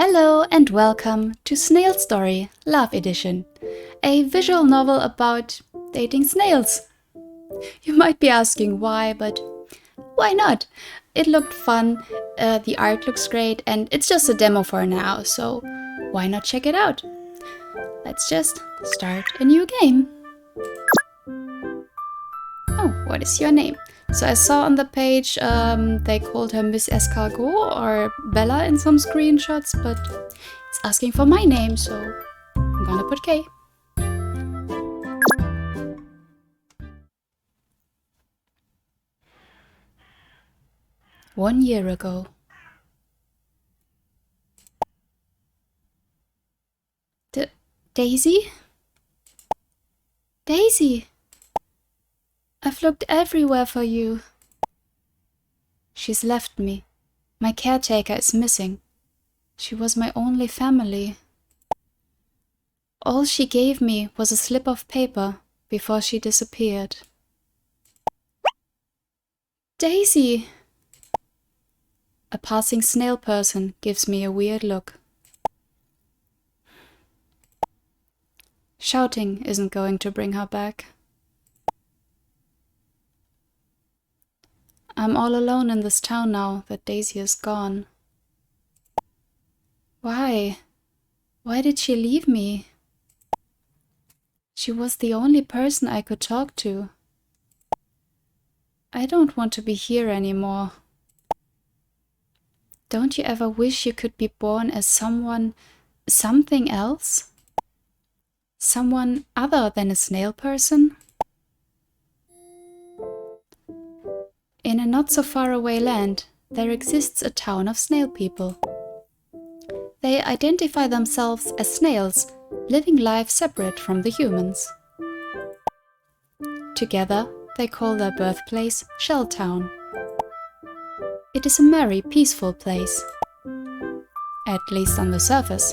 Hello and welcome to Snail Story, Love Edition, a visual novel about dating snails. You might be asking why, but why not? It looked fun, the art looks great, and it's just a demo for now, so why not check it out? Let's just start a new game. Oh, what is your name? So I saw on the page they called her Miss Escargot or Bella in some screenshots, but it's asking for my name, so I'm gonna put K. One year ago. Daisy? Daisy! I've looked everywhere for you. She's left me. My caretaker is missing. She was my only family. All she gave me was a slip of paper before she disappeared. Daisy! A passing snail person gives me a weird look. Shouting isn't going to bring her back. I'm all alone in this town now that Daisy is gone. Why? Why did she leave me? She was the only person I could talk to. I don't want to be here anymore. Don't you ever wish you could be born as something else? Someone other than a snail person? In a not-so-far-away land, there exists a town of snail people. They identify themselves as snails, living life separate from the humans. Together, they call their birthplace Shell Town. It is a merry, peaceful place. At least on the surface.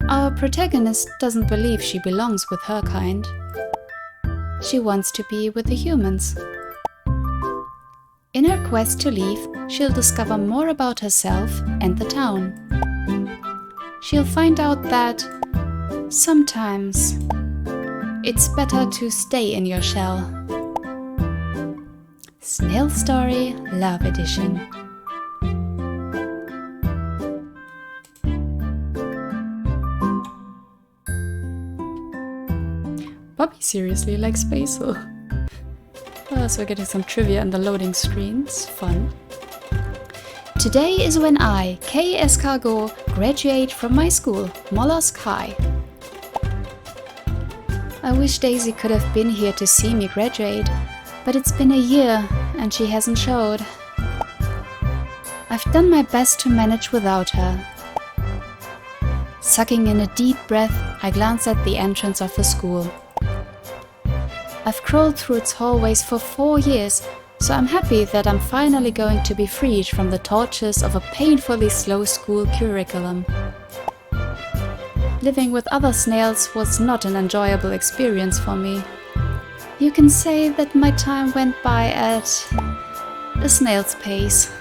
Our protagonist doesn't believe she belongs with her kind. She wants to be with the humans. In her quest to leave, she'll discover more about herself and the town. She'll find out that sometimes it's better to stay in your shell. Snail Story, Love Edition. Bobby seriously likes basil. So we're getting some trivia on the loading screens. Fun. Today is when I, K. Escargot, graduate from my school, Mollusk High. I wish Daisy could have been here to see me graduate, but it's been a year and she hasn't showed. I've done my best to manage without her. Sucking in a deep breath, I glance at the entrance of the school. I've crawled through its hallways for 4 years, so I'm happy that I'm finally going to be freed from the tortures of a painfully slow school curriculum. Living with other snails was not an enjoyable experience for me. You can say that my time went by at a snail's pace.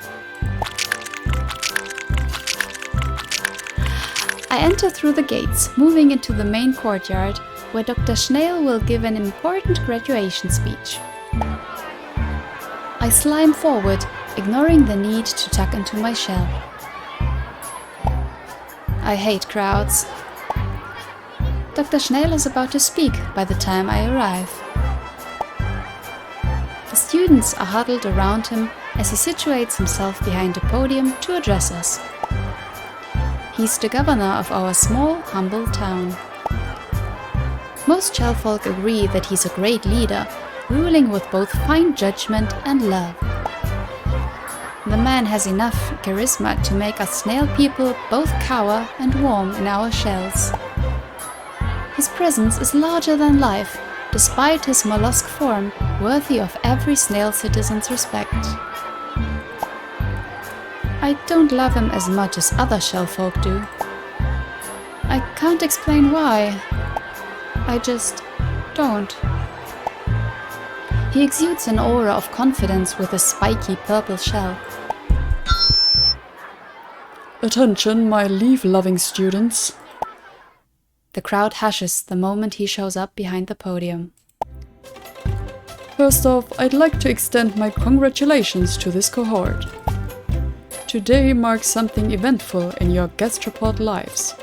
I enter through the gates, moving into the main courtyard, where Dr. Snail will give an important graduation speech. I slime forward, ignoring the need to tuck into my shell. I hate crowds. Dr. Snail is about to speak by the time I arrive. The students are huddled around him as he situates himself behind a podium to address us. He's the governor of our small, humble town. Most shellfolk agree that he's a great leader, ruling with both fine judgment and love. The man has enough charisma to make us snail people both cower and warm in our shells. His presence is larger than life, despite his mollusk form, worthy of every snail citizen's respect. I don't love him as much as other shellfolk do. I can't explain why. I just don't. He exudes an aura of confidence with a spiky purple shell. Attention, my leaf-loving students. The crowd hushes the moment he shows up behind the podium. First off, I'd like to extend my congratulations to this cohort. Today marks something eventful in your gastropod lives.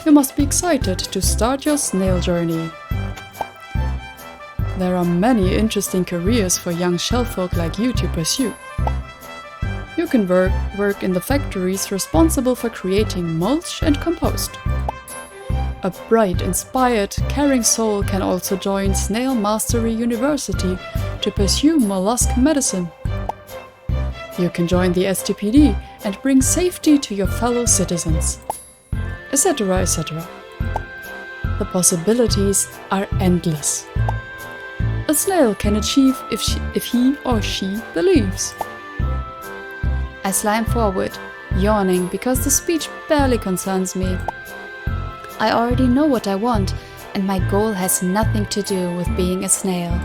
You must be excited to start your snail journey. There are many interesting careers for young shellfolk like you to pursue. You can work in the factories responsible for creating mulch and compost. A bright, inspired, caring soul can also join Snail Mastery University to pursue mollusk medicine. You can join the STPD and bring safety to your fellow citizens, etc., etc. The possibilities are endless. A snail can achieve if he or she believes. I slime forward, yawning because the speech barely concerns me. I already know what I want, and my goal has nothing to do with being a snail.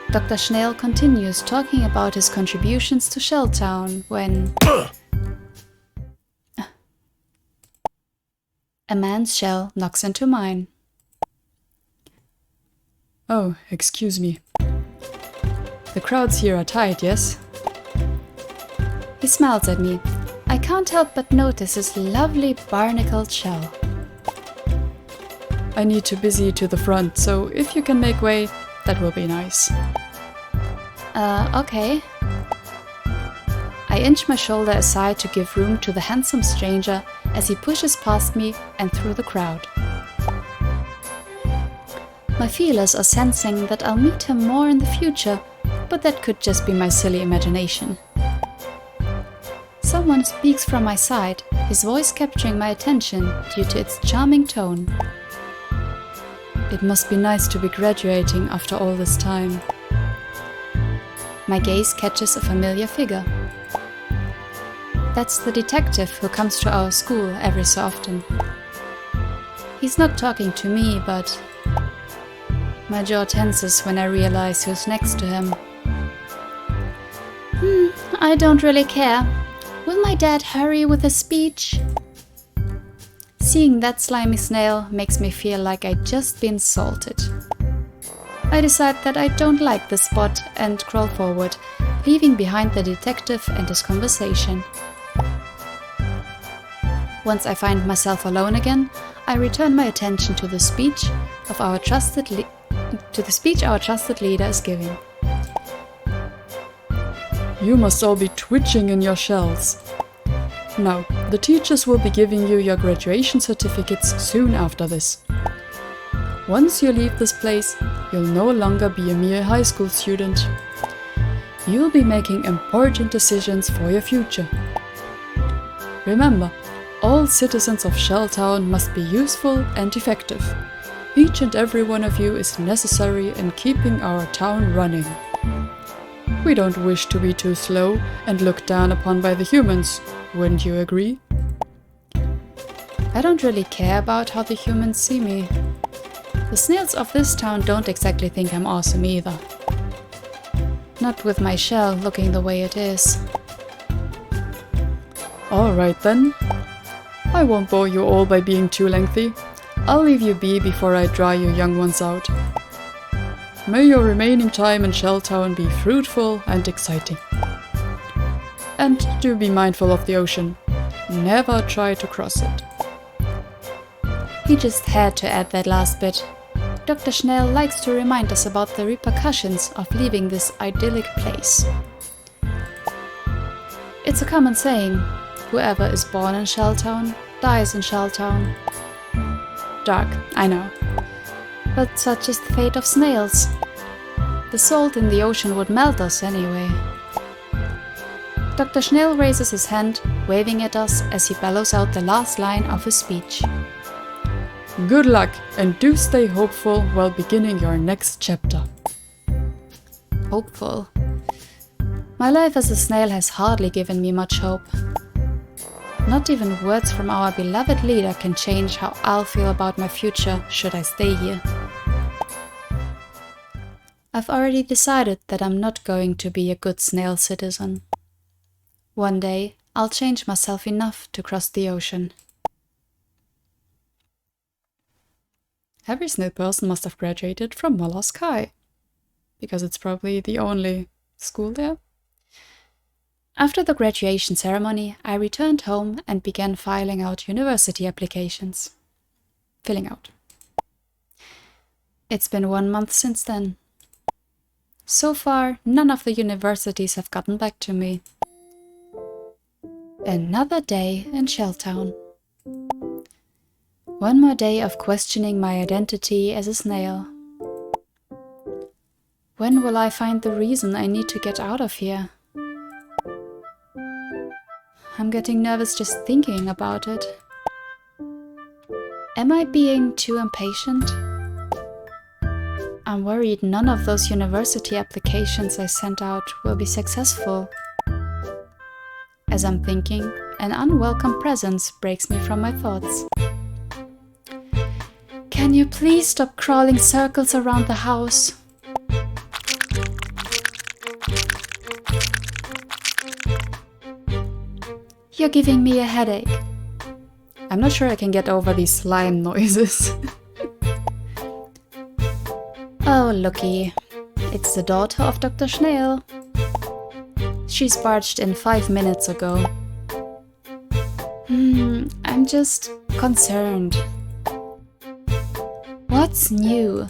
Dr. Snail continues talking about his contributions to Shelltown when a man's shell knocks into mine. Oh, excuse me. The crowds here are tight, yes? He smiles at me. I can't help but notice his lovely barnacled shell. I need to busy to the front, so if you can make way, that will be nice. Okay. I inch my shoulder aside to give room to the handsome stranger as he pushes past me and through the crowd. My feelers are sensing that I'll meet him more in the future, but that could just be my silly imagination. Someone speaks from my side, his voice capturing my attention due to its charming tone. It must be nice to be graduating after all this time. My gaze catches a familiar figure. That's the detective who comes to our school every so often. He's not talking to me, but my jaw tenses when I realize who's next to him. I don't really care. Will my dad hurry with his speech? Seeing that slimy snail makes me feel like I'd just been salted. I decide that I don't like this spot and crawl forward, leaving behind the detective and his conversation. Once I find myself alone again, I return my attention to the speech our trusted leader is giving. You must all be twitching in your shells. Now, the teachers will be giving you your graduation certificates soon after this. Once you leave this place, you'll no longer be a mere high school student. You'll be making important decisions for your future. Remember, all citizens of Shelltown must be useful and effective. Each and every one of you is necessary in keeping our town running. We don't wish to be too slow and looked down upon by the humans, wouldn't you agree? I don't really care about how the humans see me. The snails of this town don't exactly think I'm awesome either. Not with my shell looking the way it is. Alright then. I won't bore you all by being too lengthy. I'll leave you be before I dry you young ones out. May your remaining time in Shelltown be fruitful and exciting. And do be mindful of the ocean. Never try to cross it. He just had to add that last bit. Dr. Snail likes to remind us about the repercussions of leaving this idyllic place. It's a common saying, whoever is born in Shelltown dies in Shelltown. Dark, I know. But such is the fate of snails. The salt in the ocean would melt us anyway. Dr. Snail raises his hand, waving at us as he bellows out the last line of his speech. Good luck, and do stay hopeful while beginning your next chapter. Hopeful. My life as a snail has hardly given me much hope. Not even words from our beloved leader can change how I'll feel about my future should I stay here. I've already decided that I'm not going to be a good snail citizen. One day, I'll change myself enough to cross the ocean. Every snail person must have graduated from Mollusk High, because it's probably the only school there. After the graduation ceremony, I returned home and began filling out university applications. Filling out. It's been 1 month since then. So far, none of the universities have gotten back to me. Another day in Shelltown. One more day of questioning my identity as a snail. When will I find the reason I need to get out of here? I'm getting nervous just thinking about it. Am I being too impatient? I'm worried none of those university applications I sent out will be successful. As I'm thinking, an unwelcome presence breaks me from my thoughts. Can you please stop crawling circles around the house? You're giving me a headache. I'm not sure I can get over these slime noises. Oh, looky. It's the daughter of Dr. Snail. She's barged in 5 minutes ago. I'm just concerned. What's new?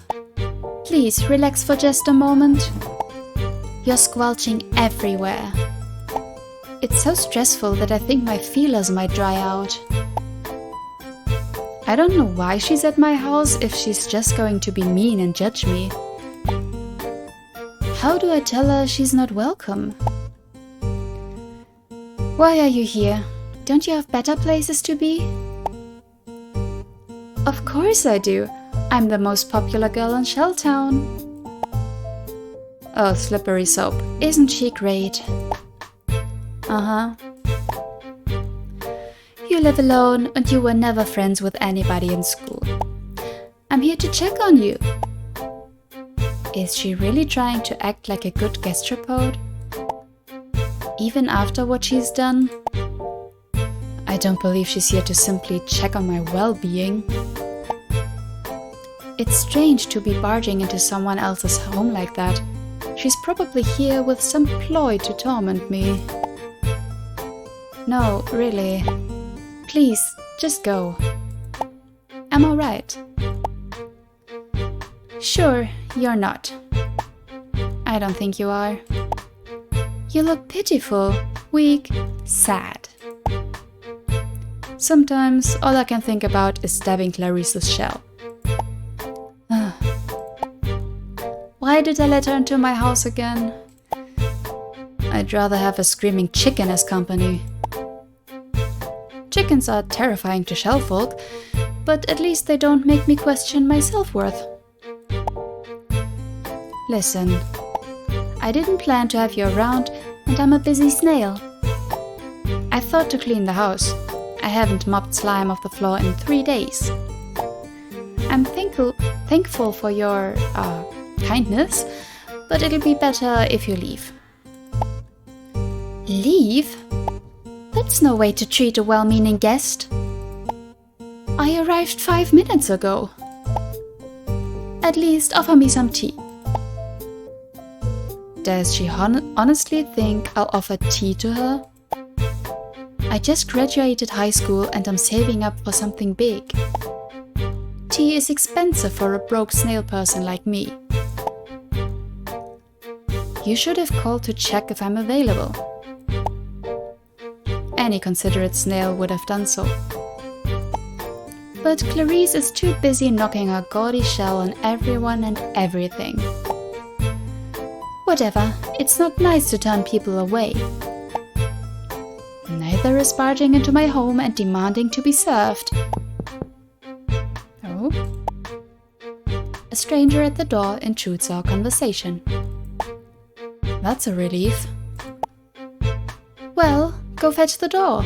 Please relax for just a moment. You're squelching everywhere. It's so stressful that I think my feelers might dry out. I don't know why she's at my house if she's just going to be mean and judge me. How do I tell her she's not welcome? Why are you here? Don't you have better places to be? Of course I do. I'm the most popular girl in Shelltown. Oh, Slippery Soap. Isn't she great? Uh-huh. You live alone and you were never friends with anybody in school. I'm here to check on you. Is she really trying to act like a good gastropode? Even after what she's done? I don't believe she's here to simply check on my well-being. It's strange to be barging into someone else's home like that. She's probably here with some ploy to torment me. No, really. Please, just go. Am I right? Sure, you're not. I don't think you are. You look pitiful, weak, sad. Sometimes all I can think about is stabbing Clarice's shell. Why did I let her into my house again? I'd rather have a screaming chicken as company. Chickens are terrifying to shellfolk, but at least they don't make me question my self-worth. Listen, I didn't plan to have you around, and I'm a busy snail. I thought to clean the house. I haven't mopped slime off the floor in 3 days. I'm thankful for your kindness, but it'll be better if you leave. Leave? That's no way to treat a well-meaning guest. I arrived 5 minutes ago. At least offer me some tea. Does she honestly think I'll offer tea to her? I just graduated high school and I'm saving up for something big. Tea is expensive for a broke snail person like me. You should have called to check if I'm available. Any considerate snail would have done so. But Clarice is too busy knocking her gaudy shell on everyone and everything. Whatever, it's not nice to turn people away. Neither is barging into my home and demanding to be served. Oh? A stranger at the door intrudes our conversation. That's a relief. Well, go fetch the door.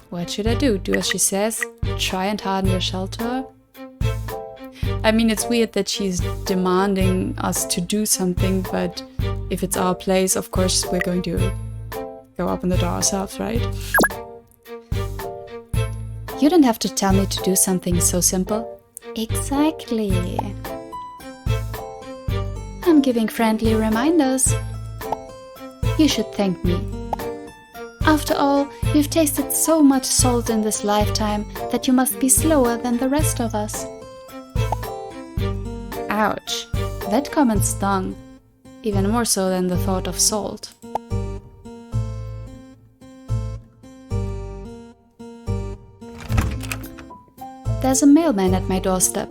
What should I do? Do as she says? Try and harden your shell to her? I mean, it's weird that she's demanding us to do something, but if it's our place, of course we're going to go open the door ourselves, right? You don't have to tell me to do something so simple. Exactly. I'm giving friendly reminders. You should thank me. After all, you've tasted so much salt in this lifetime that you must be slower than the rest of us. Ouch, that comment stung, even more so than the thought of salt. There's a mailman at my doorstep.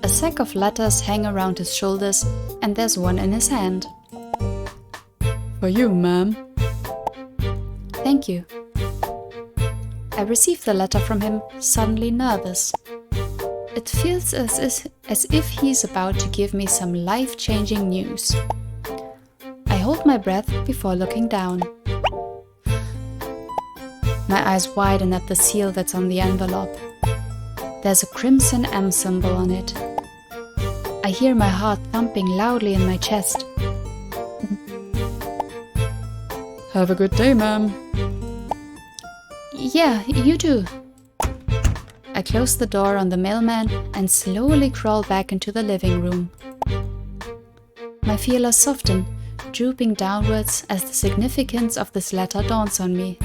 A sack of letters hang around his shoulders, and there's one in his hand. For you, ma'am. Thank you. I received the letter from him, suddenly nervous. It feels as if he's about to give me some life-changing news. I hold my breath before looking down. My eyes widen at the seal that's on the envelope. There's a crimson M symbol on it. I hear my heart thumping loudly in my chest. Have a good day, ma'am. Yeah, you too. I close the door on the mailman and slowly crawl back into the living room. My feelers soften, drooping downwards as the significance of this letter dawns on me.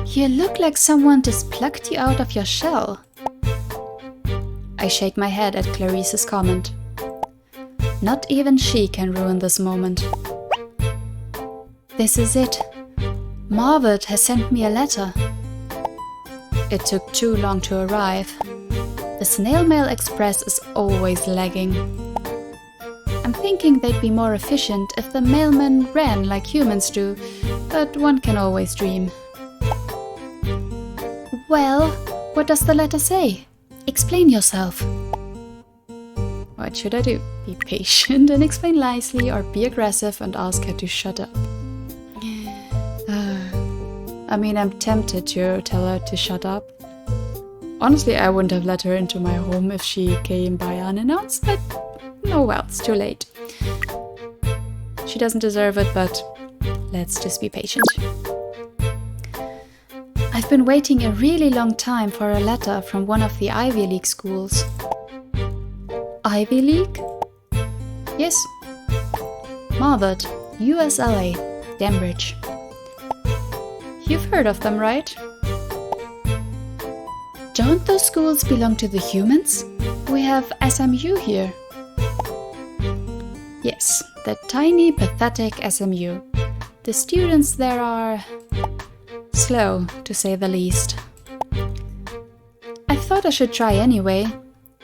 You look like someone just plucked you out of your shell. I shake my head at Clarice's comment. Not even she can ruin this moment. This is it. Marvert has sent me a letter. It took too long to arrive. The snail mail express is always lagging. I'm thinking they'd be more efficient if the mailmen ran like humans do, but one can always dream. Well, what does the letter say? Explain yourself. What should I do? Be patient and explain nicely, or be aggressive and ask her to shut up? I mean, I'm tempted to tell her to shut up. Honestly, I wouldn't have let her into my home if she came by unannounced, but oh well, it's too late. She doesn't deserve it, but let's just be patient. I've been waiting a really long time for a letter from one of the Ivy League schools. Ivy League? Yes. Marvert, USLA, Cambridge. You've heard of them, right? Don't those schools belong to the humans? We have SMU here. Yes, that tiny, pathetic SMU. The students there are slow, to say the least. I thought I should try anyway.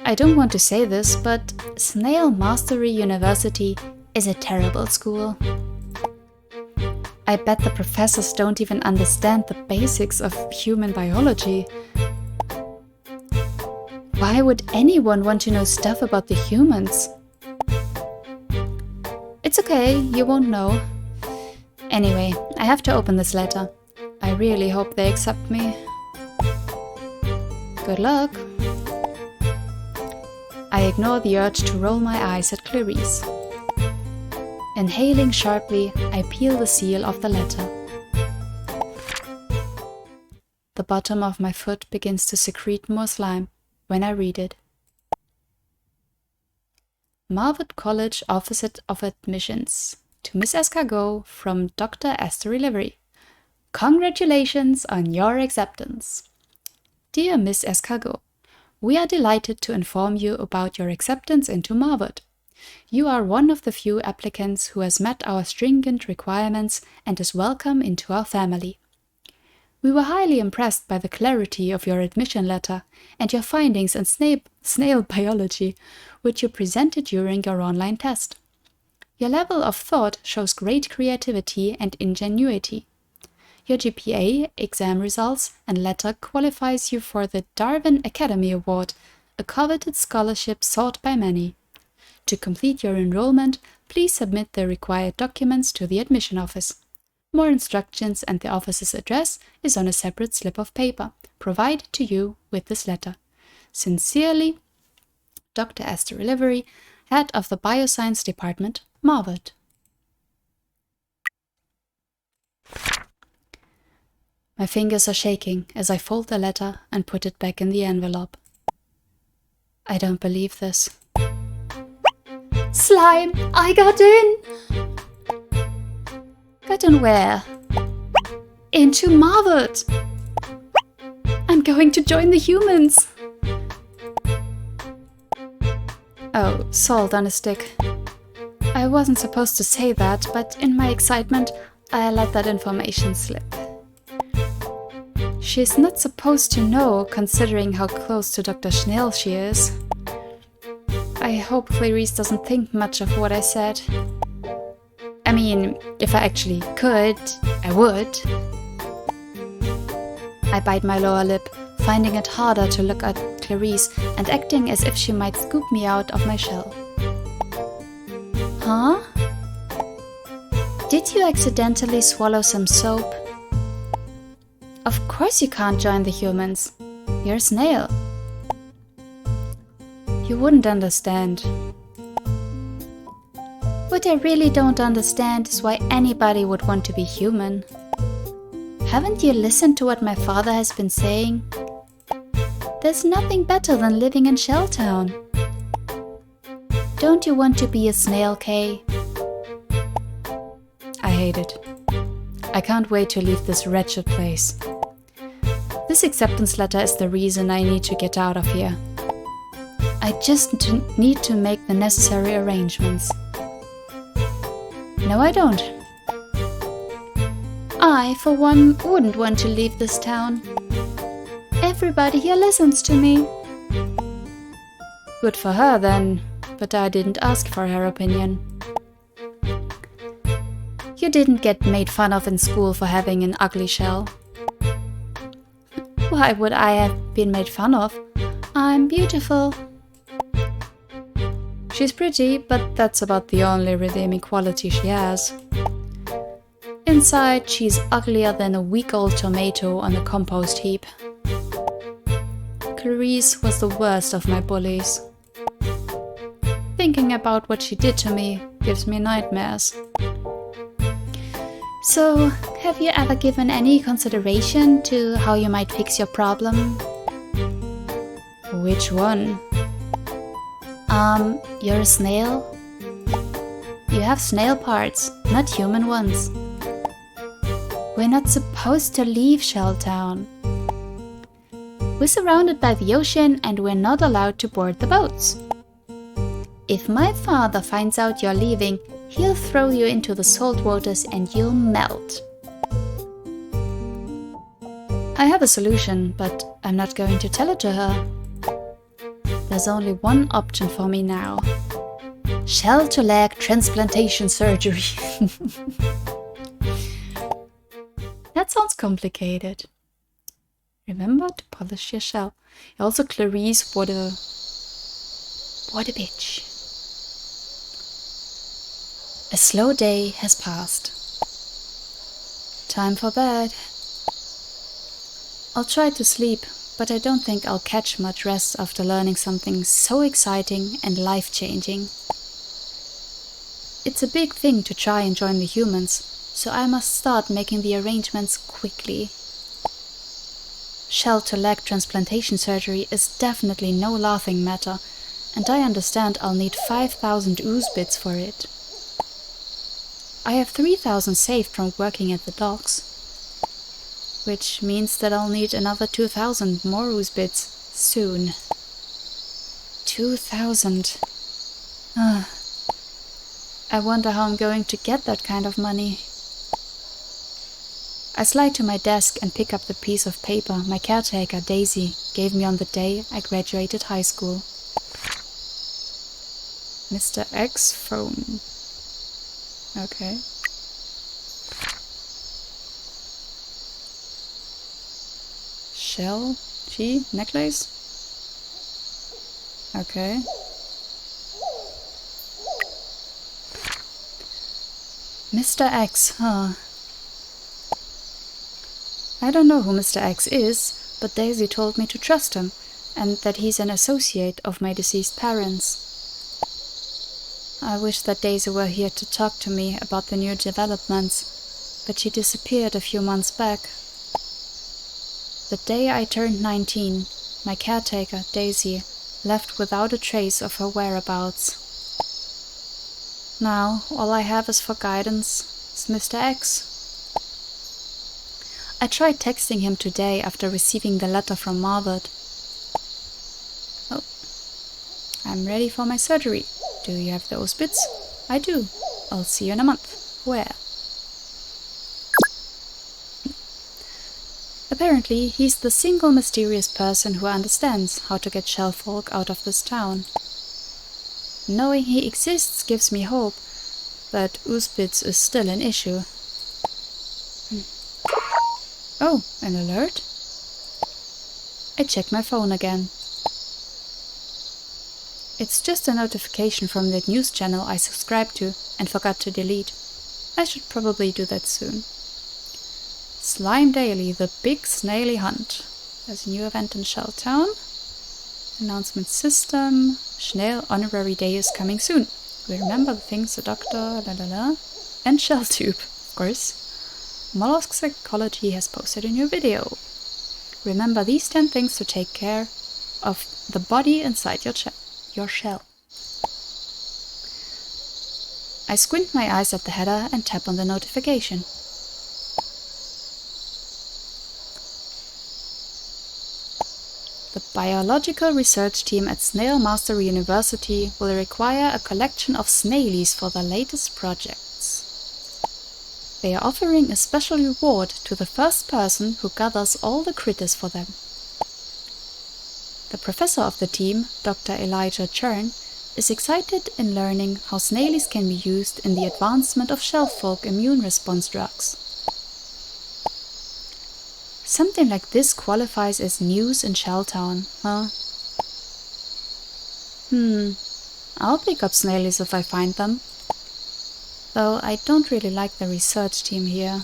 I don't want to say this, but Snail Mastery University is a terrible school. I bet the professors don't even understand the basics of human biology. Why would anyone want to know stuff about the humans? It's okay, you won't know. Anyway, I have to open this letter. I really hope they accept me. Good luck. I ignore the urge to roll my eyes at Clarice. Inhaling sharply, I peel the seal of the letter. The bottom of my foot begins to secrete more slime when I read it. Marvert College Office of Admissions. To Miss Escargot from Dr. Esther Livery. Congratulations on your acceptance. Dear Miss Escargot, we are delighted to inform you about your acceptance into Marvert. You are one of the few applicants who has met our stringent requirements and is welcome into our family. We were highly impressed by the clarity of your admission letter and your findings in snail biology, which you presented during your online test. Your level of thought shows great creativity and ingenuity. Your GPA, exam results, and letter qualifies you for the Darwin Academy Award, a coveted scholarship sought by many. To complete your enrollment, please submit the required documents to the admission office. More instructions and the office's address is on a separate slip of paper, provided to you with this letter. Sincerely, Dr. Esther Livery, head of the bioscience department, marveled. My fingers are shaking as I fold the letter and put it back in the envelope. I don't believe this. Slime, I got in! Got in where? Into Marvard! I'm going to join the humans! Oh, salt on a stick. I wasn't supposed to say that, but in my excitement, I let that information slip. She's not supposed to know, considering how close to Dr. Snail she is. I hope Clarice doesn't think much of what I said. I mean, if I actually could, I would. I bite my lower lip, finding it harder to look at Clarice and acting as if she might scoop me out of my shell. Huh? Did you accidentally swallow some soap? Of course you can't join the humans. You're a snail. You wouldn't understand. What I really don't understand is why anybody would want to be human. Haven't you listened to what my father has been saying? There's nothing better than living in Shelltown. Don't you want to be a snail, Kay? I hate it. I can't wait to leave this wretched place. This acceptance letter is the reason I need to get out of here. I just need to make the necessary arrangements. No, I don't. I, for one, wouldn't want to leave this town. Everybody here listens to me. Good for her, then, but I didn't ask for her opinion. You didn't get made fun of in school for having an ugly shell. Why would I have been made fun of? I'm beautiful. She's pretty, but that's about the only redeeming quality she has. Inside, she's uglier than a week-old tomato on a compost heap. Clarice was the worst of my bullies. Thinking about what she did to me gives me nightmares. So, have you ever given any consideration to how you might fix your problem? Which one? You're a snail? You have snail parts, not human ones. We're not supposed to leave Shelltown. We're surrounded by the ocean and we're not allowed to board the boats. If my father finds out you're leaving, he'll throw you into the salt waters and you'll melt. I have a solution, but I'm not going to tell it to her. There's only one option for me now. Shell-to-leg transplantation surgery. That sounds complicated. Remember to polish your shell. Also, Clarice, what a bitch. A slow day has passed. Time for bed. I'll try to sleep, but I don't think I'll catch much rest after learning something so exciting and life-changing. It's a big thing to try and join the humans, so I must start making the arrangements quickly. Shell-to-leg transplantation surgery is definitely no laughing matter, and I understand I'll need 5,000 ooze bits for it. I have 3,000 saved from working at the docks, which means that I'll need another 2,000 more ooze bits soon. 2,000. I wonder how I'm going to get that kind of money. I slide to my desk and pick up the piece of paper my caretaker, Daisy, gave me on the day I graduated high school. Mr. X phone. Okay. Shell? G? Necklace? Okay. Mr. X, huh? I don't know who Mr. X is, but Daisy told me to trust him, and that he's an associate of my deceased parents. I wish that Daisy were here to talk to me about the new developments, but she disappeared a few months back. The day I turned 19, my caretaker, Daisy, left without a trace of her whereabouts. Now, all I have is for guidance is Mr. X. I tried texting him today after receiving the letter from Margaret. Oh, I'm ready for my surgery. Do you have those bits? I do. I'll see you in a month. Where? Apparently, he's the single mysterious person who understands how to get shellfolk out of this town. Knowing he exists gives me hope, but Usbits is still an issue. Oh, an alert? I check my phone again. It's just a notification from that news channel I subscribed to and forgot to delete. I should probably do that soon. Slime Daily, the big snaily hunt. There's a new event in Shelltown. Announcement system. Snail honorary day is coming soon. We remember the things the doctor, and Shelltube, of course. Mollusk Psychology has posted a new video. Remember these 10 things to take care of the body inside your shell. I squint my eyes at the header and tap on the notification. The biological research team at Snail Master University will require a collection of snailies for their latest projects. They are offering a special reward to the first person who gathers all the critters for them. The professor of the team, Dr. Elijah Churn, is excited in learning how snailies can be used in the advancement of shellfolk immune response drugs. Something like this qualifies as news in Shelltown, huh? I'll pick up snailies if I find them. Though I don't really like the research team here.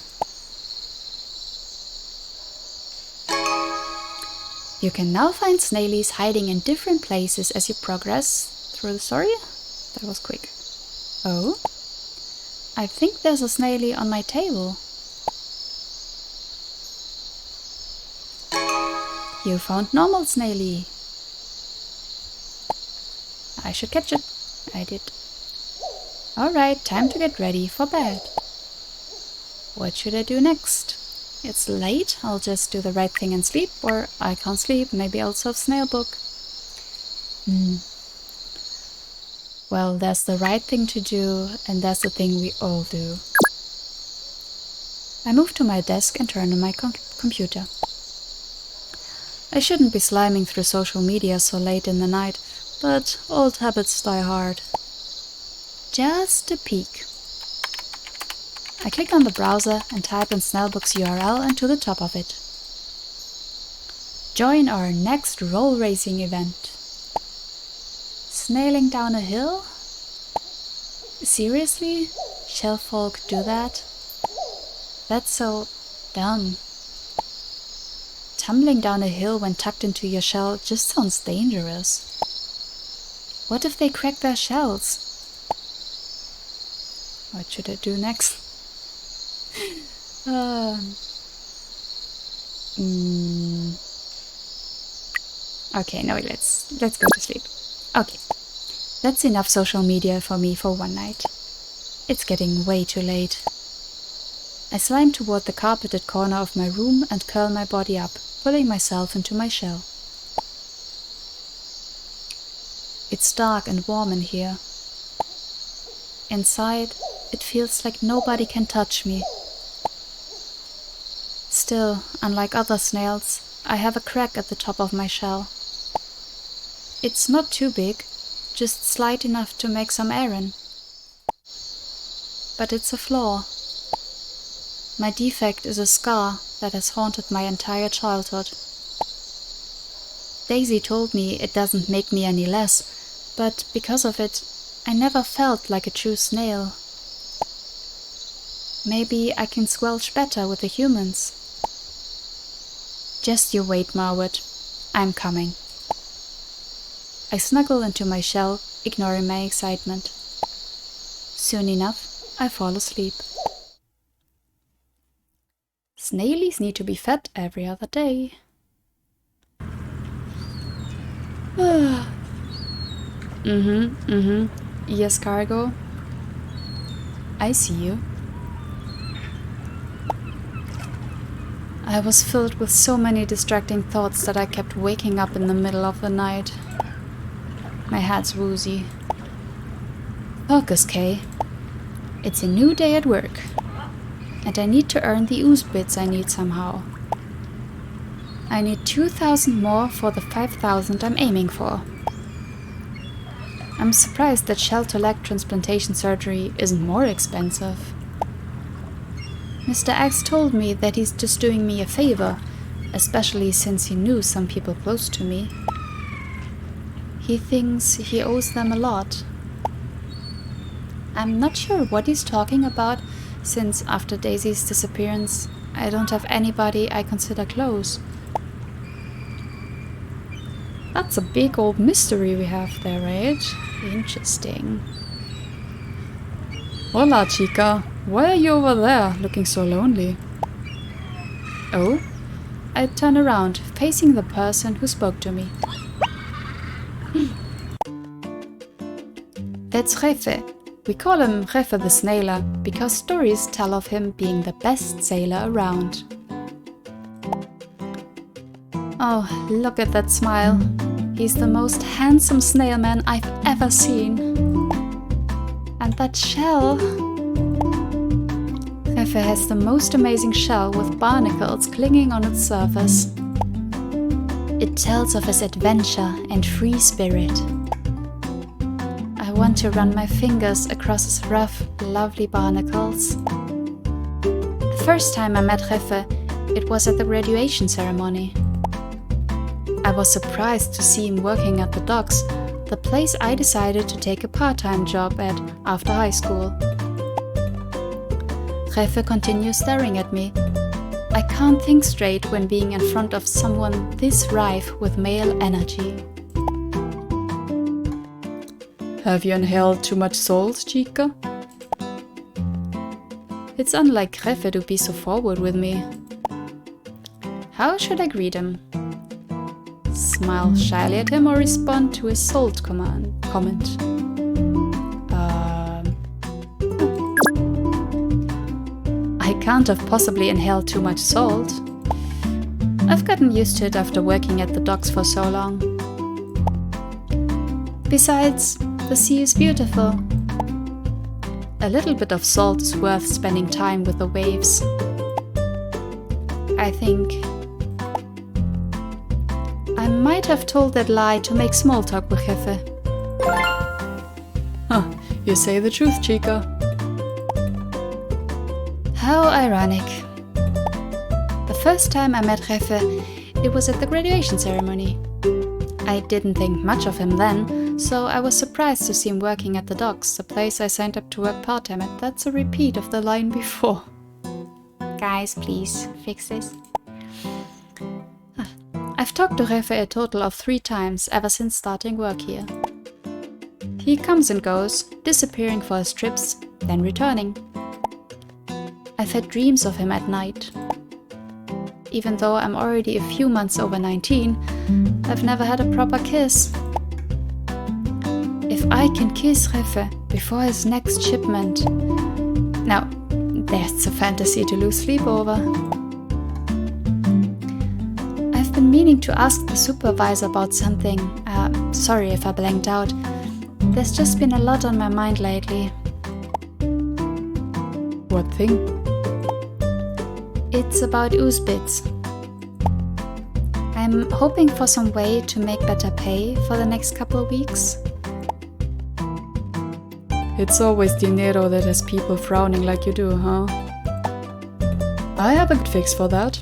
You can now find snailies hiding in different places as you progress through the story. That was quick. Oh? I think there's a snailie on my table. You found normal snailie. I should catch it. I did. Alright, time to get ready for bed. What should I do next? It's late, I'll just do the right thing and sleep, or I can't sleep, maybe I'll solve Snail Book. Well, there's the right thing to do, and there's the thing we all do. I move to my desk and turn on my computer. I shouldn't be sliming through social media so late in the night, but old habits die hard. Just a peek. I click on the browser and type in Snailbook's URL into the top of it. Join our next roll racing event. Snailing down a hill? Seriously? Shellfolk do that? That's so dumb. Tumbling down a hill when tucked into your shell just sounds dangerous. What if they crack their shells? What should I do next? Okay, no, let's go to sleep. Okay, that's enough social media for me for one night. It's getting way too late. I slime toward the carpeted corner of my room and curl my body up, pulling myself into my shell. It's dark and warm in here. Inside, it feels like nobody can touch me. Still, unlike other snails, I have a crack at the top of my shell. It's not too big, just slight enough to make some air in. But it's a flaw. My defect is a scar that has haunted my entire childhood. Daisy told me it doesn't make me any less, but because of it, I never felt like a true snail. Maybe I can squelch better with the humans. Just you wait, Marwood. I'm coming. I snuggle into my shell, ignoring my excitement. Soon enough, I fall asleep. Snailies need to be fed every other day. Yes, cargo. I see you. I was filled with so many distracting thoughts that I kept waking up in the middle of the night. My head's woozy. Focus, Kay. It's a new day at work. And I need to earn the ooze bits I need somehow. I need 2,000 more for the 5,000 I'm aiming for. I'm surprised that shell-to-leg transplantation surgery isn't more expensive. Mr. X told me that he's just doing me a favor, especially since he knew some people close to me. He thinks he owes them a lot. I'm not sure what he's talking about, since after Daisy's disappearance, I don't have anybody I consider close. That's a big old mystery we have there, right? Interesting. Hola, chica. Why are you over there, looking so lonely? Oh? I turn around, facing the person who spoke to me. That's Jefe. We call him Jefe the Snailer because stories tell of him being the best sailor around. Oh, look at that smile. He's the most handsome snail man I've ever seen. And that shell... Jefe has the most amazing shell with barnacles clinging on its surface. It tells of his adventure and free spirit. I want to run my fingers across his rough, lovely barnacles. The first time I met Jefe, it was at the graduation ceremony. I was surprised to see him working at the docks, the place I decided to take a part-time job at after high school. Jefe continues staring at me. I can't think straight when being in front of someone this rife with male energy. Have you inhaled too much salt, chica? It's unlike Jefe to be so forward with me. How should I greet him? Smile shyly at him or respond to his salt comment? I can't have possibly inhaled too much salt. I've gotten used to it after working at the docks for so long. Besides, the sea is beautiful. A little bit of salt is worth spending time with the waves. I think I might have told that lie to make small talk with Jefe. Huh, you say the truth, chica. How ironic. The first time I met Jefe, it was at the graduation ceremony. I didn't think much of him then, so I was surprised to see him working at the docks, the place I signed up to work part-time at. That's a repeat of the line before. Guys, please, fix this. I've talked to Jefe a total of 3 times ever since starting work here. He comes and goes, disappearing for his trips, then returning. I've had dreams of him at night. Even though I'm already a few months over 19, I've never had a proper kiss. If I can kiss Jefe before his next shipment... Now, that's a fantasy to lose sleep over. I've been meaning to ask the supervisor about something. Sorry if I blanked out. There's just been a lot on my mind lately. What thing? It's about ooze bits. I'm hoping for some way to make better pay for the next couple of weeks. It's always dinero that has people frowning like you do, huh? I have a good fix for that.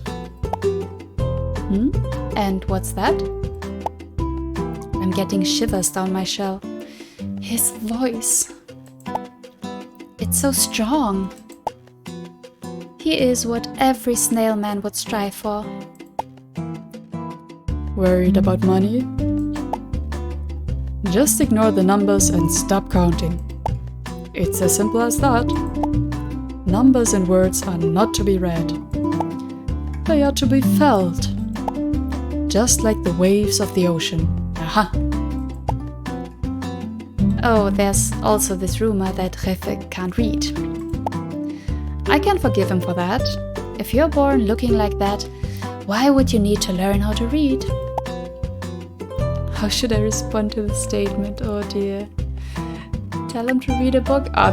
And what's that? I'm getting shivers down my shell. His voice. It's so strong. He is what every snail man would strive for. Worried about money? Just ignore the numbers and stop counting. It's as simple as that. Numbers and words are not to be read. They are to be felt. Just like the waves of the ocean. Aha! Oh, there's also this rumor that Reffe can't read. I can forgive him for that. If you're born looking like that, why would you need to learn how to read? How should I respond to this statement? Oh dear. Tell him to read a book? Oh,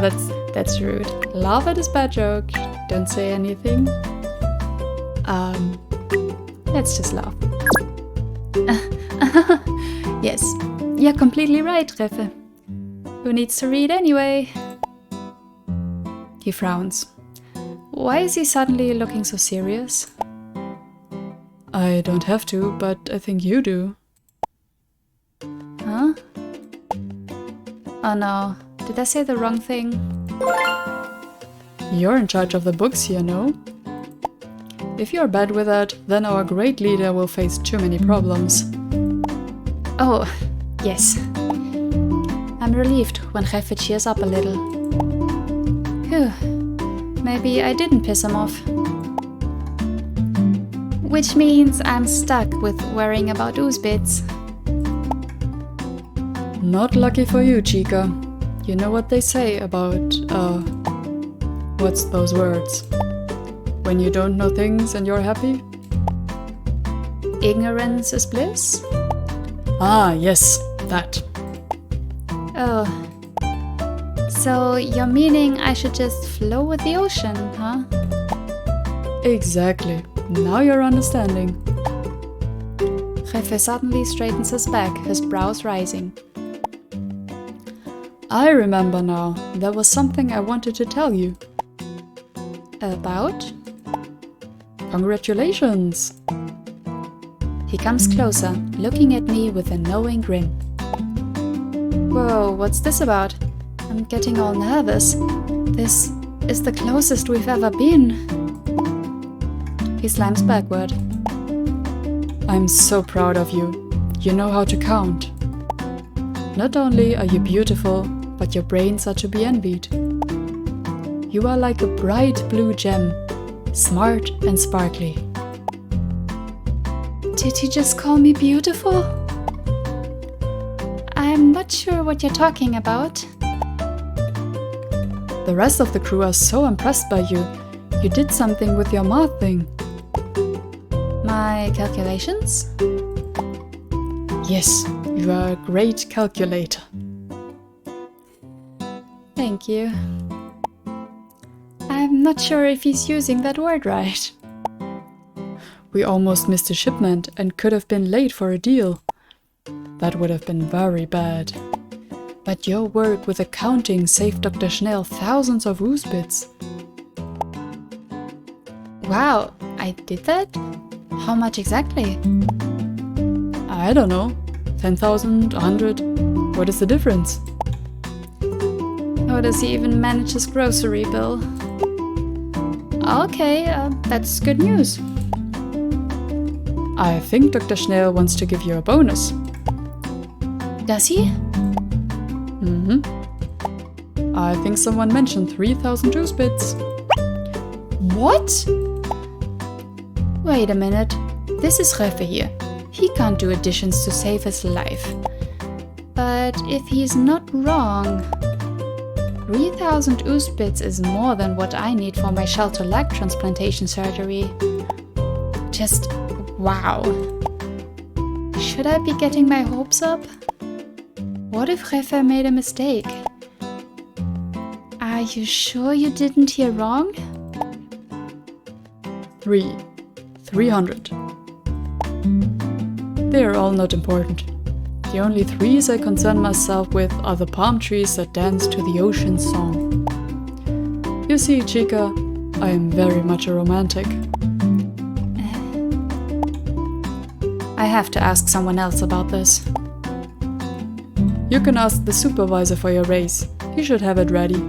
that's rude. Laugh at his bad joke. Don't say anything. Let's just laugh. Yes, you're completely right, Reffe. Who needs to read anyway? He frowns. Why is he suddenly looking so serious? I don't have to, but I think you do. Huh? Oh no, did I say the wrong thing? You're in charge of the books here, no? If you're bad with that, then our great leader will face too many problems. Oh, yes. I'm relieved when Reffe cheers up a little. Phew, maybe I didn't piss him off. Which means I'm stuck with worrying about Uzbits. Not lucky for you, Chica. You know what they say about, what's those words? When you don't know things and you're happy? Ignorance is bliss? Ah, yes, that. Oh. So you're meaning I should just flow with the ocean, huh? Exactly. Now you're understanding. Reffe suddenly straightens his back, his brows rising. I remember now. There was something I wanted to tell you. About? Congratulations! He comes closer, looking at me with a knowing grin. Whoa, what's this about? I'm getting all nervous. This is the closest we've ever been. He slams backward. I'm so proud of you. You know how to count. Not only are you beautiful, but your brains are to be envied. You are like a bright blue gem, smart and sparkly. Did he just call me beautiful? I'm not sure what you're talking about. The rest of the crew are so impressed by you. You did something with your math thing. My calculations? Yes, you are a great calculator. Thank you. I'm not sure if he's using that word right. We almost missed a shipment and could have been late for a deal. That would have been very bad. But your work with accounting saved Dr. Snail thousands of Uzbits. Wow, I did that? How much exactly? I don't know. 10,000, 100. What is the difference? How does he even manage his grocery bill? Okay, that's good news. I think Dr. Snail wants to give you a bonus. Does he? I think someone mentioned 3,000 Uzbits. What? Wait a minute. This is Reffe here. He can't do additions to save his life. But if he's not wrong, 3,000 Uzbits is more than what I need for my shelter leg transplantation surgery. Just wow. Should I be getting my hopes up? What if Reffe made a mistake? Are you sure you didn't hear wrong? 300. They are all not important. The only threes I concern myself with are the palm trees that dance to the ocean song. You see, Chica, I am very much a romantic. I have to ask someone else about this. You can ask the supervisor for your raise. He should have it ready.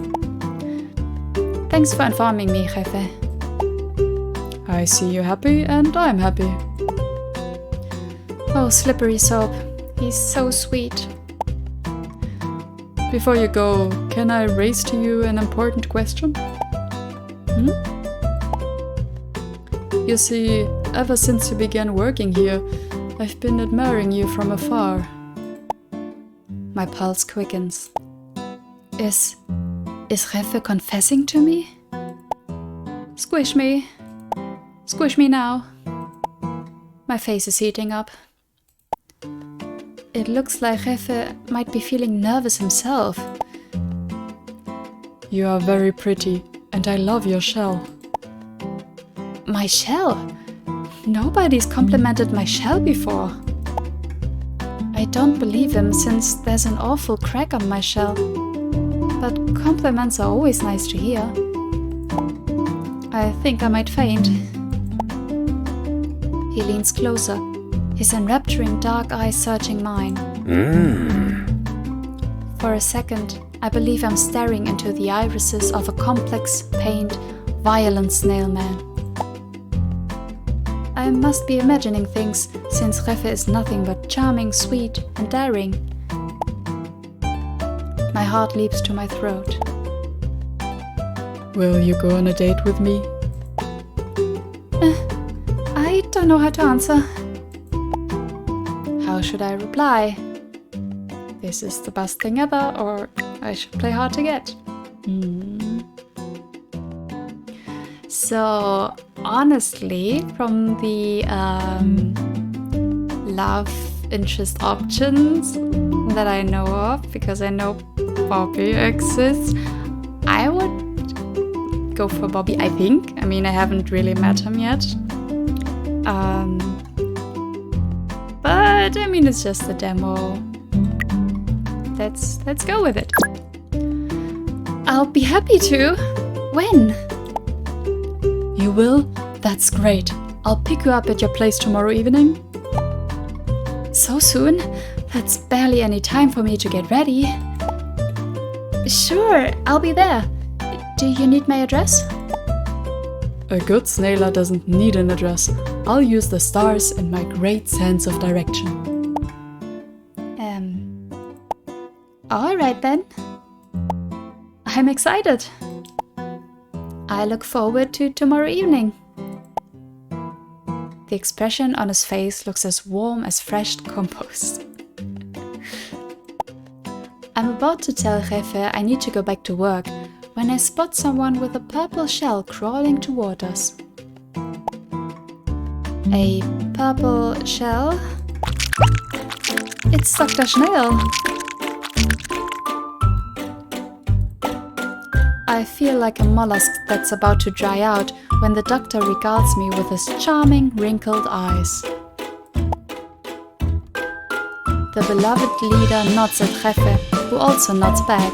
Thanks for informing me, Reffe. I see you happy and I'm happy. Oh, Slippery Soap. He's so sweet. Before you go, can I raise to you an important question? You see, ever since you began working here, I've been admiring you from afar. My pulse quickens. Is Reffe confessing to me? Squish me. Squish me now. My face is heating up. It looks like Reffe might be feeling nervous himself. You are very pretty, and I love your shell. My shell? Nobody's complimented my shell before. I don't believe him since there's an awful crack on my shell. But compliments are always nice to hear. I think I might faint. He leans closer, his enrapturing dark eyes searching mine. For a second, I believe I'm staring into the irises of a complex, pained, violent snail man. I must be imagining things, since Reffe is nothing but charming, sweet, and daring. My heart leaps to my throat. Will you go on a date with me? I don't know how to answer. How should I reply? This is the best thing ever, or I should play hard to get. So, honestly, from the love interest options that I know of, because I know Bobby exists, I would go for Bobby, I think. I mean, I haven't really met him yet. But I mean, it's just a demo. Let's go with it. I'll be happy to. When? You will? That's great. I'll pick you up at your place tomorrow evening. So soon? That's barely any time for me to get ready. Sure, I'll be there. Do you need my address? A good snailer doesn't need an address. I'll use the stars and my great sense of direction. Alright then. I'm excited. I look forward to tomorrow evening. The expression on his face looks as warm as fresh compost. I'm about to tell Reffe I need to go back to work when I spot someone with a purple shell crawling toward us. A purple shell? It's Dr. Snail. I feel like a mollusk that's about to dry out when the doctor regards me with his charming, wrinkled eyes. The beloved leader nods at Reffe, who also nods back.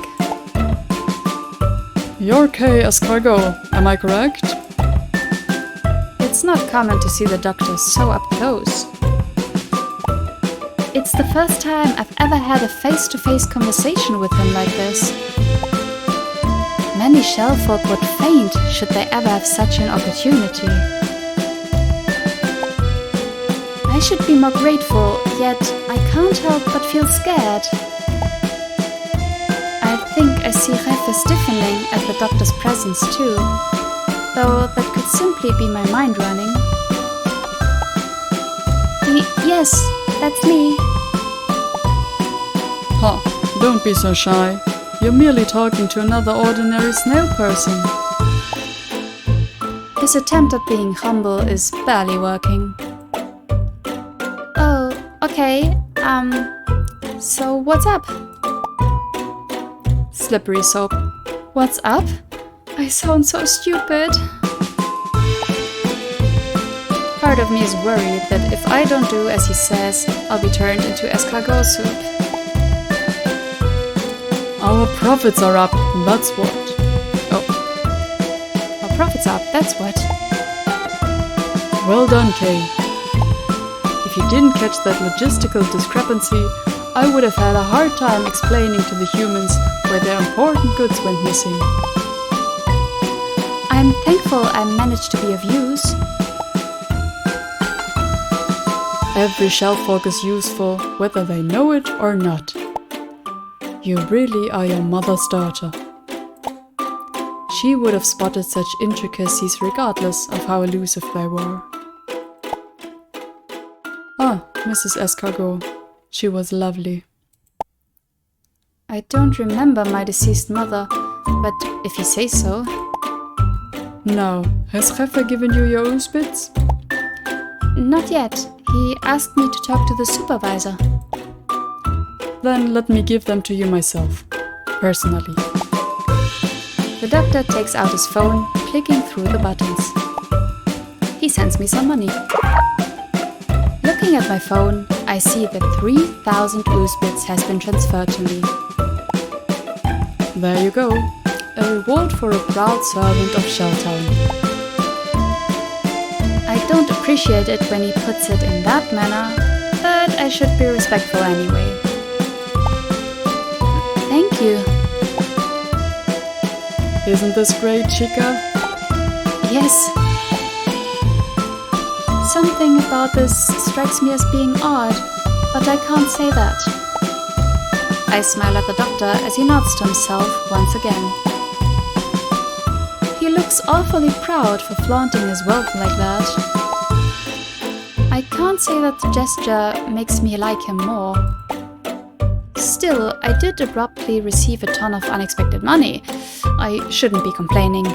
You're Kay Escargot, am I correct? It's not common to see the doctor so up close. It's the first time I've ever had a face-to-face conversation with him like this. Many shellfolk would faint should they ever have such an opportunity. I should be more grateful, yet I can't help but feel scared. I think I see Reffe stiffening at the doctor's presence too, though that could simply be my mind running. Yes, that's me. Huh, don't be so shy. You're merely talking to another ordinary snail person. His attempt at being humble is barely working. Oh, okay, so what's up? Slippery soap. What's up? I sound so stupid. Part of me is worried that if I don't do as he says, I'll be turned into escargot soup. Our profits are up, that's what. Oh. Our profits are up, that's what. Well done, Kay. If you didn't catch that logistical discrepancy, I would have had a hard time explaining to the humans where their important goods went missing. I'm thankful I managed to be of use. Every shellfolk is useful, whether they know it or not. You really are your mother's daughter. She would have spotted such intricacies regardless of how elusive they were. Ah, Mrs. Escargot. She was lovely. I don't remember my deceased mother, but if you say so. Now, has Reffe given you your Usbits? Not yet. He asked me to talk to the supervisor. Then let me give them to you myself, personally. The doctor takes out his phone, clicking through the buttons. He sends me some money. Looking at my phone, I see that 3,000 Usbits has been transferred to me. There you go. A reward for a proud servant of Shelltown. I don't appreciate it when he puts it in that manner, but I should be respectful anyway. Thank you. Isn't this great, Chica? Yes. Something about this strikes me as being odd, but I can't say that. I smile at the doctor as he nods to himself once again. He looks awfully proud for flaunting his wealth like that. I can't say that the gesture makes me like him more. Still, I did abruptly receive a ton of unexpected money. I shouldn't be complaining.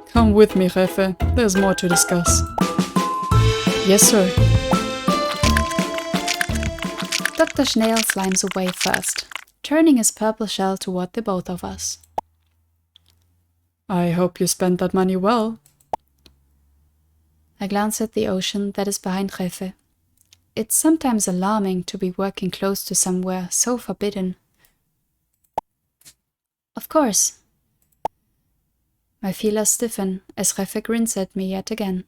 Come with me, Reffe. There's more to discuss. Yes, sir. Dr. Snail slimes away first, turning his purple shell toward the both of us. I hope you spent that money well. I glance at the ocean that is behind Reffe. It's sometimes alarming to be working close to somewhere so forbidden. Of course. My feelers stiffen as Reffe grins at me yet again.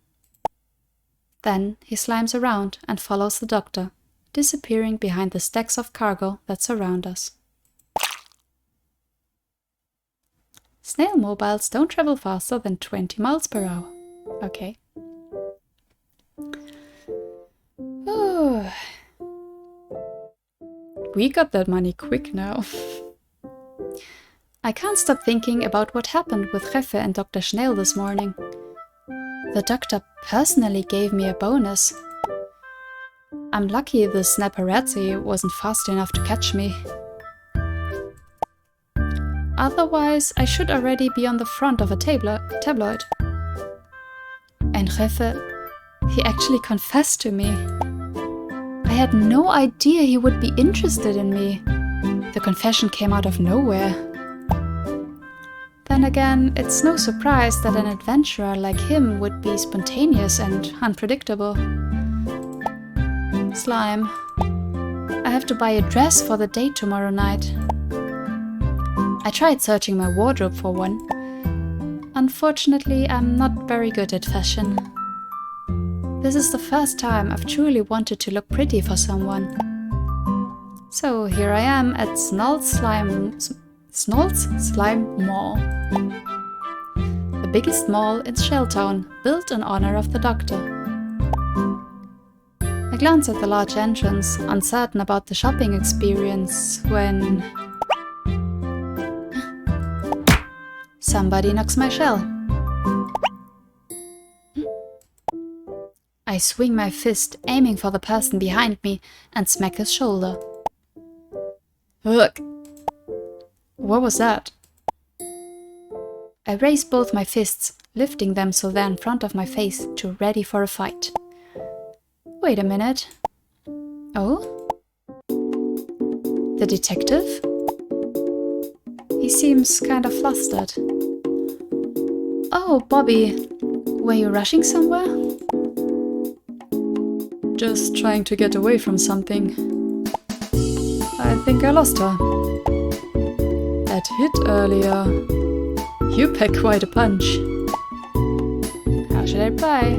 Then he slimes around and follows the doctor, disappearing behind the stacks of cargo that surround us. Snail mobiles don't travel faster than 20 miles per hour. Okay. Oh. We got that money quick now. I can't stop thinking about what happened with Reffe and Dr. Snail this morning. The doctor personally gave me a bonus. I'm lucky the snapperazzi wasn't fast enough to catch me. Otherwise, I should already be on the front of a tabloid. And Reffe, he actually confessed to me. I had no idea he would be interested in me. The confession came out of nowhere. Then again, it's no surprise that an adventurer like him would be spontaneous and unpredictable. Slime, I have to buy a dress for the date tomorrow night. I tried searching my wardrobe for one. Unfortunately, I'm not very good at fashion. This is the first time I've truly wanted to look pretty for someone. So here I am at Snail's Slime Mall. The biggest mall in Shelltown, built in honor of the doctor. I glance at the large entrance, uncertain about the shopping experience, when somebody knocks my shell. I swing my fist, aiming for the person behind me, and smack his shoulder. Ugh! What was that? I raise both my fists, lifting them so they're in front of my face, to ready for a fight. Wait a minute. Oh? The detective? He seems kind of flustered. Oh, Bobby. Were you rushing somewhere? Just trying to get away from something. I think I lost her. That hit earlier. You pack quite a punch. How should I reply?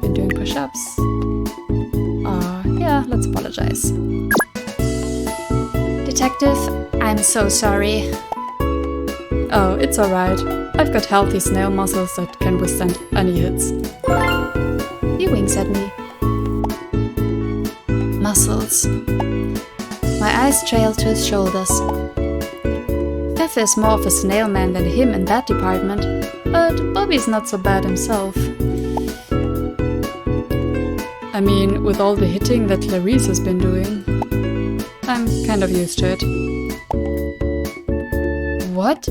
Been doing push-ups. Yeah, let's apologize. Detective, I'm so sorry. Oh, it's alright. I've got healthy snail muscles that can withstand any hits. He winks at me. Muscles. My eyes trail to his shoulders. Fefe is more of a snail man than him in that department, but Bobby's not so bad himself. I mean, with all the hitting that Clarice has been doing, I'm kind of used to it. What?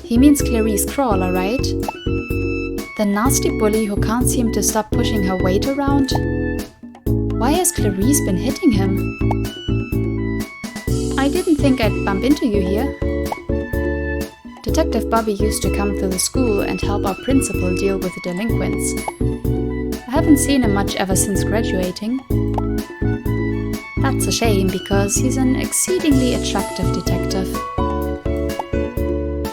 He means Clarice Crawler, right? The nasty bully who can't seem to stop pushing her weight around? Why has Clarice been hitting him? I didn't think I'd bump into you here. Detective Bobby used to come to the school and help our principal deal with the delinquents. I haven't seen him much ever since graduating. That's a shame because he's an exceedingly attractive detective.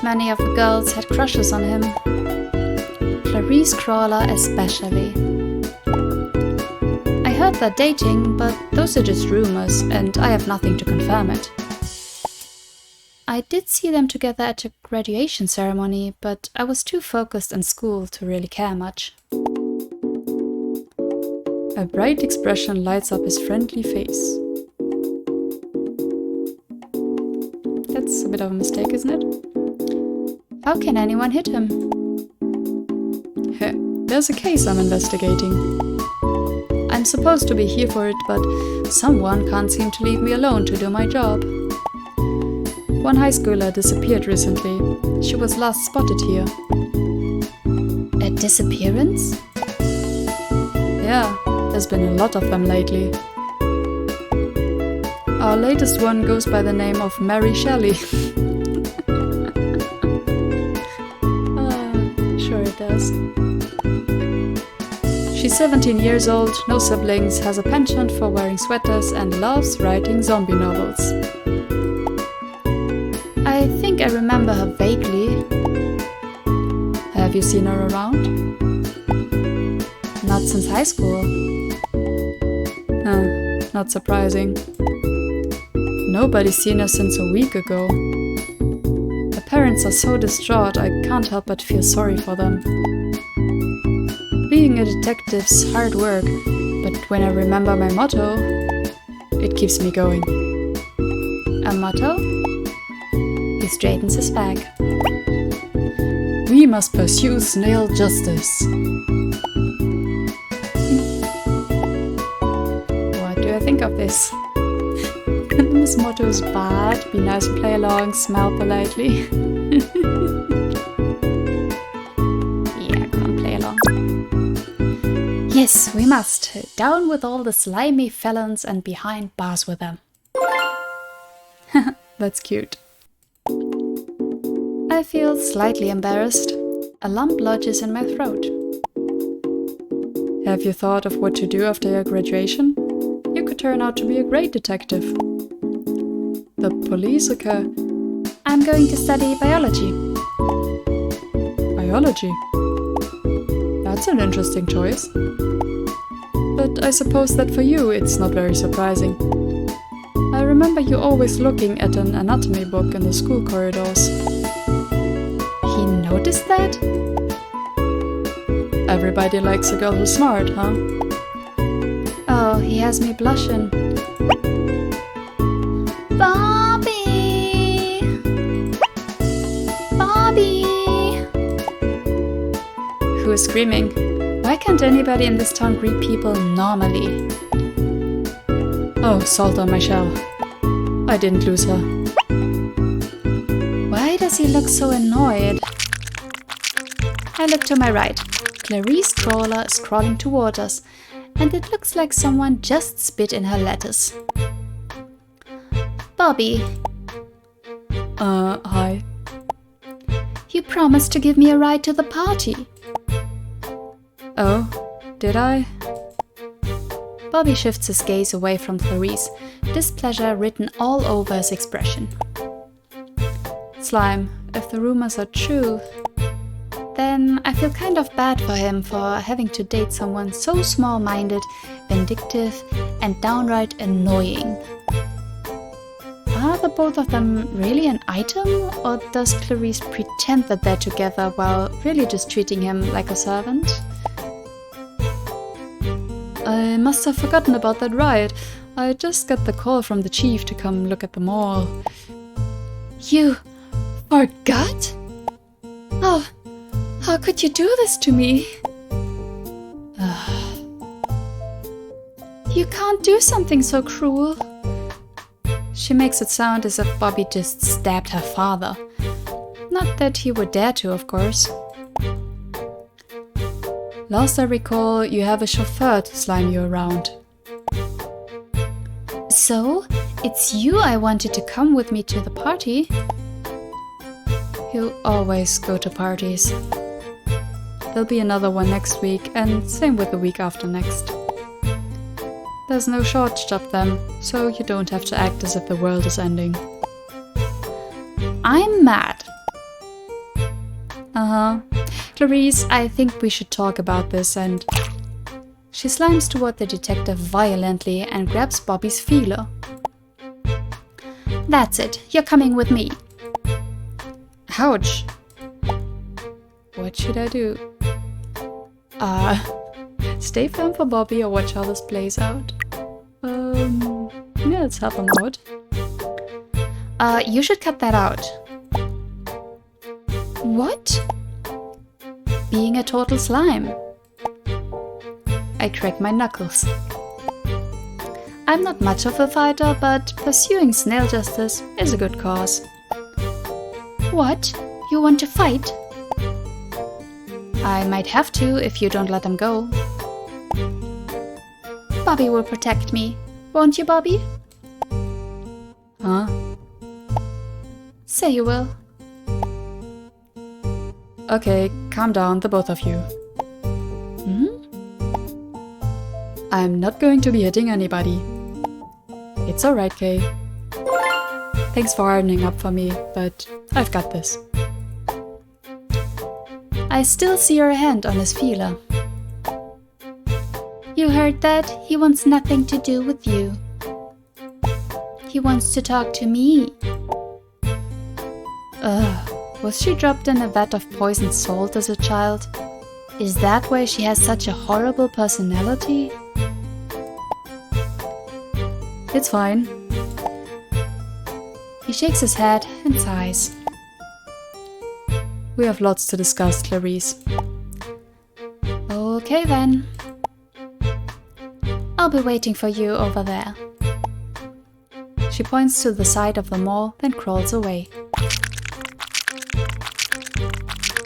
Many of the girls had crushes on him. Clarice Crawler especially. I heard they're dating, but those are just rumors and I have nothing to confirm it. I did see them together at a graduation ceremony, but I was too focused on school to really care much. A bright expression lights up his friendly face. That's a bit of a mistake, isn't it? How can anyone hit him? There's a case I'm investigating. I'm supposed to be here for it, but someone can't seem to leave me alone to do my job. One high schooler disappeared recently. She was last spotted here. A disappearance? Yeah, there's been a lot of them lately. Our latest one goes by the name of Mary Shelley. Sure it does. She's 17 years old, no siblings, has a penchant for wearing sweaters and loves writing zombie novels. I think I remember her vaguely. Have you seen her around? Not since high school. Not surprising. Nobody's seen her since a week ago. Her parents are so distraught I can't help but feel sorry for them. Being a detective's hard work, but when I remember my motto, it keeps me going. A motto? He straightens his bag. We must pursue snail justice. What do I think of this? This motto is bad, be nice and play along, smile politely. Yeah, come on, play along. Yes, we must. Down with all the slimy felons and behind bars with them. That's cute. I feel slightly embarrassed. A lump lodges in my throat. Have you thought of what to do after your graduation? You could turn out to be a great detective. The police occur. I'm going to study biology. Biology? That's an interesting choice. But I suppose that for you it's not very surprising. I remember you always looking at an anatomy book in the school corridors. He noticed that? Everybody likes a girl who's smart, huh? Oh, he has me blushing. Bobby! Bobby! Who is screaming? Why can't anybody in this town greet people normally? Oh, salt on my shell. I didn't lose her. Why does he look so annoyed? I look to my right. Clarice Crawler is crawling toward us, and it looks like someone just spit in her lettuce. Bobby. Hi. You promised to give me a ride to the party. Oh, did I? Bobby shifts his gaze away from Clarice, displeasure written all over his expression. Slime, if the rumors are true, then I feel kind of bad for him for having to date someone so small-minded, vindictive, and downright annoying. Are the both of them really an item, or does Clarice pretend that they're together while really just treating him like a servant? I must have forgotten about that ride. I just got the call from the chief to come look at the mall. You forgot? Oh, how could you do this to me? You can't do something so cruel. She makes it sound as if Bobby just stabbed her father. Not that he would dare to, of course. Last I recall, you have a chauffeur to slime you around. So, it's you I wanted to come with me to the party? You always go to parties. There'll be another one next week, and same with the week after next. There's no shortage of them, so you don't have to act as if the world is ending. I'm mad. Clarice, I think we should talk about this, and... She slimes toward the detective violently and grabs Bobby's feeler. That's it, you're coming with me. Ouch! What should I do? Stay firm for Bobby or watch how this plays out? Yeah, let's help him out. You should cut that out. What? Being a total slime. I crack my knuckles. I'm not much of a fighter, but pursuing snail justice is a good cause. What? You want to fight? I might have to if you don't let him go. Bobby will protect me. Won't you, Bobby? Huh? Say you will. Okay, calm down, the both of you. I'm not going to be hitting anybody. It's alright, Kay. Thanks for hardening up for me, but I've got this. I still see your hand on his feeler. You heard that? He wants nothing to do with you. He wants to talk to me. Was she dropped in a vat of poisoned salt as a child? Is that why she has such a horrible personality? It's fine. He shakes his head and sighs. We have lots to discuss, Clarice. Okay then. I'll be waiting for you over there. She points to the side of the mall, then crawls away.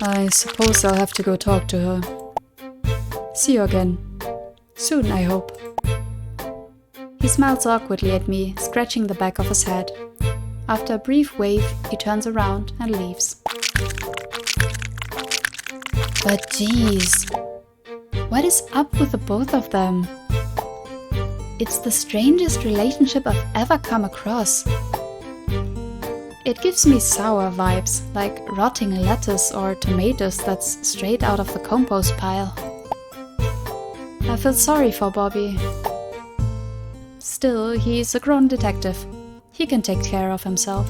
I suppose I'll have to go talk to her. See you again. Soon, I hope. He smiles awkwardly at me, scratching the back of his head. After a brief wave, he turns around and leaves. But geez, what is up with the both of them? It's the strangest relationship I've ever come across. It gives me sour vibes, like rotting lettuce or tomatoes that's straight out of the compost pile. I feel sorry for Bobby. Still, he's a grown detective. He can take care of himself.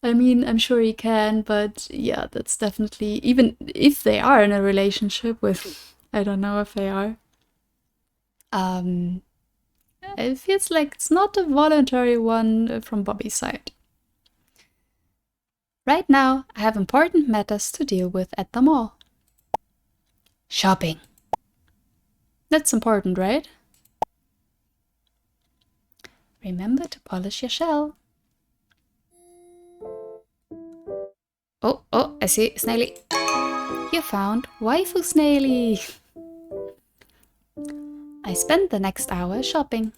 I mean, I'm sure he can, but yeah, that's definitely... Even if they are in a relationship with... I don't know if they are. It feels like it's not a voluntary one from Bobby's side. Right now, I have important matters to deal with at the mall. Shopping. That's important, right? Remember to polish your shell. Oh, I see, Snaily. You found waifu Snaily. I spent the next hour shopping.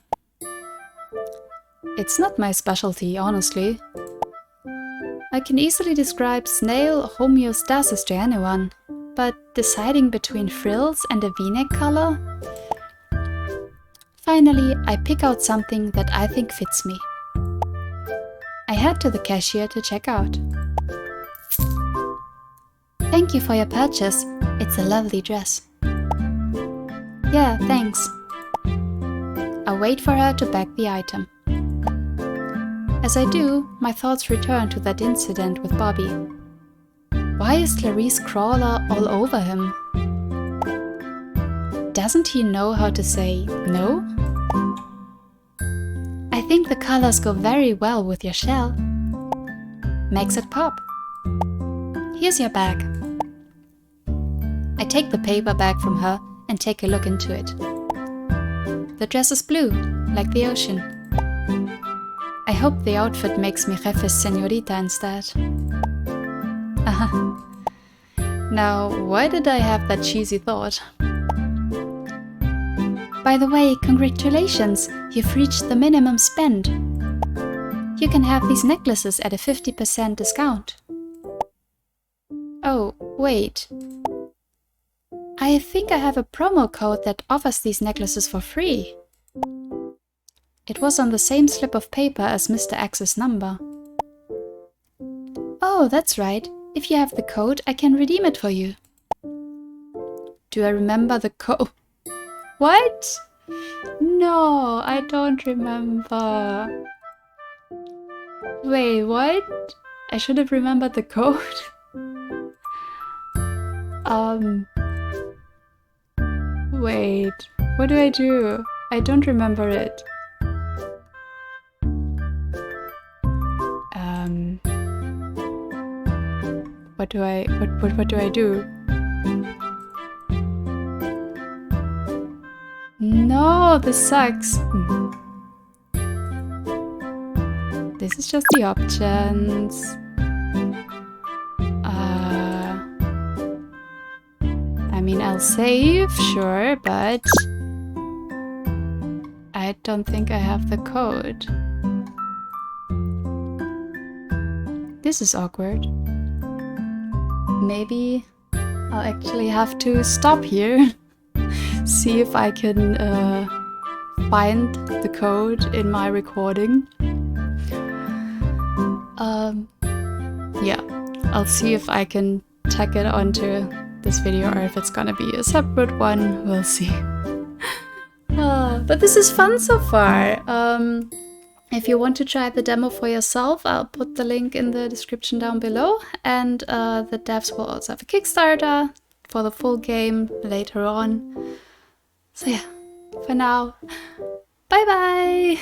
It's not my specialty, honestly. I can easily describe snail homeostasis to anyone, but deciding between frills and a v-neck color? Finally, I pick out something that I think fits me. I head to the cashier to check out. Thank you for your purchase. It's a lovely dress. Yeah, thanks. I wait for her to bag the item. As I do, my thoughts return to that incident with Bobby. Why is Clarice Crawler all over him? Doesn't he know how to say no? I think the colors go very well with your shell. Makes it pop. Here's your bag. I take the paper bag from her and take a look into it. The dress is blue, like the ocean. I hope the outfit makes me jefe's señorita instead. Now, why did I have that cheesy thought? By the way, congratulations, you've reached the minimum spend. You can have these necklaces at a 50% discount. Oh, wait. I think I have a promo code that offers these necklaces for free. It was on the same slip of paper as Mr. X's number. Oh, that's right. If you have the code, I can redeem it for you. Do I remember the code? What? No, I don't remember. Wait, what? I should have remembered the code. Wait, what do I do? I don't remember it. What do I do? No, this sucks. This is just the options. I mean, I'll save, sure, but I don't think I have the code. This is awkward. Maybe I'll actually have to stop here. See if I can find the code in my recording. Yeah, I'll see if I can tag it onto this video or if it's gonna be a separate one. We'll see. But this is fun so far. If you want to try the demo for yourself, I'll put the link in the description down below. And the devs will also have a Kickstarter for the full game later on. So yeah, for now, bye bye!